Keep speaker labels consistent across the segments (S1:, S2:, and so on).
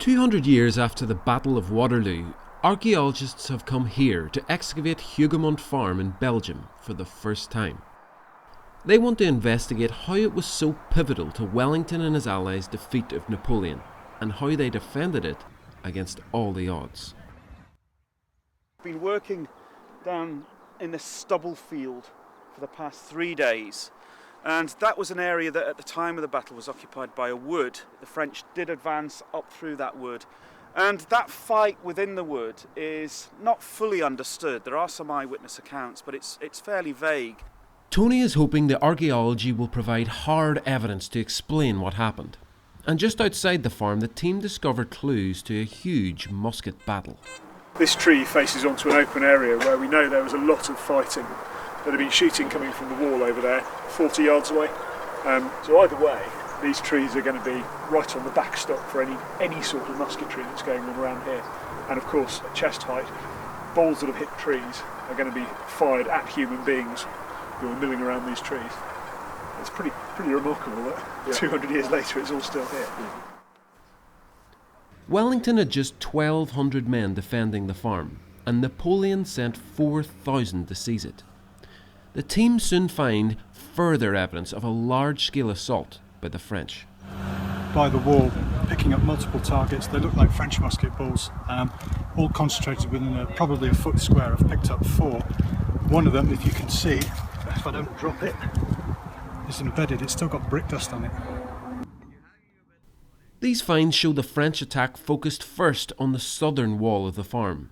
S1: 200 years after the Battle of Waterloo, archaeologists have come here to excavate Hougoumont Farm in Belgium for the first time. They want to investigate how it was so pivotal to Wellington and his allies' defeat of Napoleon, and how they defended it against all the odds.
S2: I've been working down in this stubble field for the past 3 days, and that was an area that at the time of the battle was occupied by a wood. The French did advance up through that wood, and that fight within the wood is not fully understood. There are some eyewitness accounts, but it's fairly vague.
S1: Tony is hoping the archaeology will provide hard evidence to explain what happened. And just outside the farm, the team discovered clues to a huge musket battle.
S3: This tree faces onto an open area where we know there was a lot of fighting. There'd have been shooting coming from the wall over there, 40 yards away. So either way, these trees are going to be right on the backstop for any sort of musketry that's going on around here. And of course, at chest height, balls that have hit trees are going to be fired at human beings who are milling around these trees. It's pretty remarkable that 200 years later it's all still here.
S1: Wellington had just 1,200 men defending the farm, and Napoleon sent 4,000 to seize it. The team soon find further evidence of a large-scale assault by the French.
S4: By the wall, picking up multiple targets. They look like French musket balls, all concentrated within probably a foot square. I've picked up 4. One of them, if you can see, if I don't drop it, is embedded. It's still got brick dust on it.
S1: These finds show the French attack focused first on the southern wall of the farm.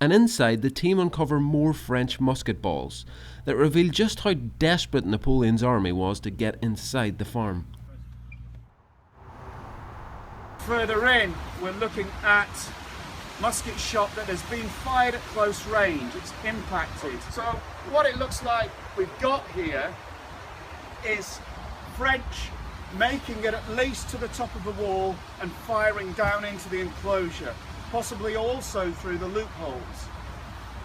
S1: And inside, the team uncover more French musket balls that reveal just how desperate Napoleon's army was to get inside the farm.
S2: Further in, we're looking at musket shot that has been fired at close range. It's impacted. So what it looks like we've got here is French making it at least to the top of the wall and firing down into the enclosure, possibly also through the loopholes,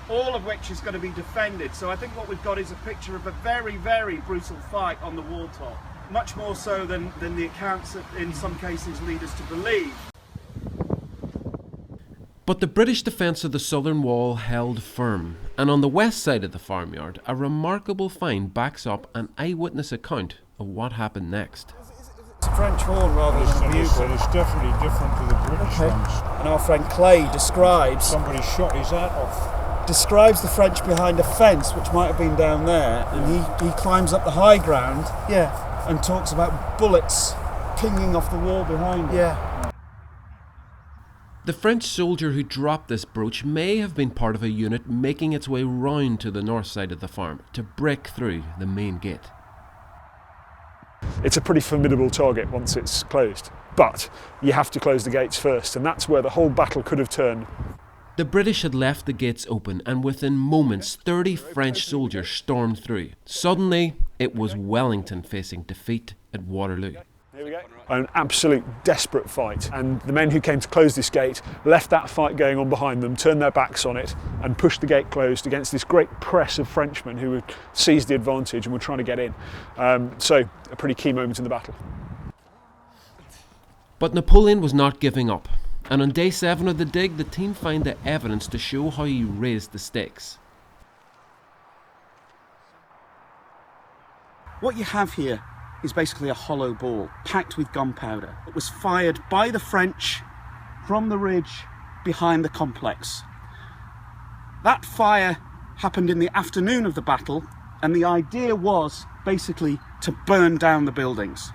S2: all of which is going to be defended. So I think what we've got is a picture of a very, very brutal fight on the wall top, much more so than the accounts that in some cases lead us to believe.
S1: But the British defence of the southern wall held firm, and on the west side of the farmyard, a remarkable find backs up an eyewitness account of what happened next.
S2: It's a French horn rather than a bugle.
S5: It's definitely different to the British ones.
S2: And our friend Clay describes...
S5: Somebody shot his hat off.
S2: Describes the French behind a fence, which might have been down there, and he climbs up the high ground and talks about bullets pinging off the wall behind him.
S1: The French soldier who dropped this brooch may have been part of a unit making its way round to the north side of the farm to break through the main gate.
S3: It's a pretty formidable target once it's closed, but you have to close the gates first, and that's where the whole battle could have turned.
S1: The British had left the gates open, and within moments 30 French soldiers stormed through. Suddenly, it was Wellington facing defeat at Waterloo.
S3: Here we go. An absolute desperate fight, and the men who came to close this gate left that fight going on behind them, turned their backs on it and pushed the gate closed against this great press of Frenchmen who had seized the advantage and were trying to get in. So a pretty key moment in the battle.
S1: But Napoleon was not giving up, and on day 7 of the dig, the team find the evidence to show how he raised the stakes.
S2: What you have here is basically a hollow ball packed with gunpowder. It was fired by the French from the ridge behind the complex. That fire happened in the afternoon of the battle, and the idea was basically to burn down the buildings.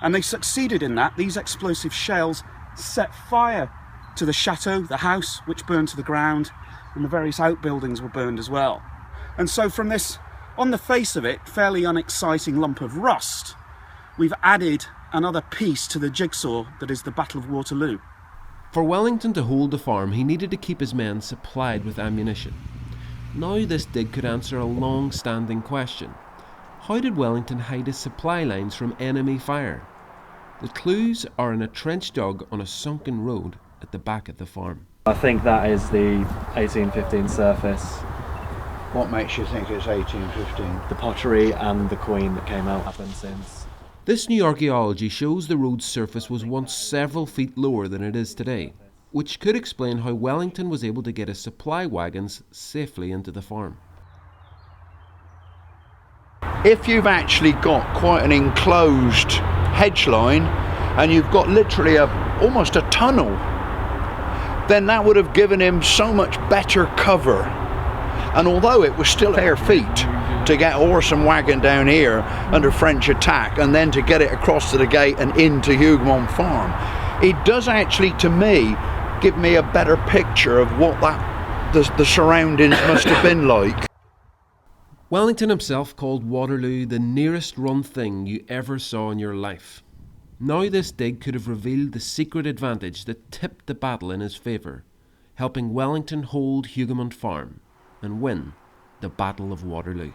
S2: And they succeeded in that. These explosive shells set fire to the chateau, the house, which burned to the ground, and the various outbuildings were burned as well. And so from this, on the face of it, fairly unexciting lump of rust, we've added another piece to the jigsaw that is the Battle of Waterloo.
S1: For Wellington to hold the farm, he needed to keep his men supplied with ammunition. Now this dig could answer a long-standing question. How did Wellington hide his supply lines from enemy fire? The clues are in a trench dug on a sunken road at the back of the farm.
S6: I think that is the 1815 surface.
S7: What makes you think it's 1815?
S6: The pottery and the queen that came out happened since.
S1: This new archaeology shows the road's surface was once several feet lower than it is today, which could explain how Wellington was able to get his supply wagons safely into the farm.
S7: If you've actually got quite an enclosed hedge line and you've got literally almost a tunnel, then that would have given him so much better cover. And although it was still bare feet to get horse and wagon down here under French attack and then to get it across to the gate and into Hougoumont Farm, it does actually, to me, give me a better picture of what the surroundings must have been like.
S1: Wellington himself called Waterloo the nearest run thing you ever saw in your life. Now this dig could have revealed the secret advantage that tipped the battle in his favour, helping Wellington hold Hougoumont Farm and win the Battle of Waterloo.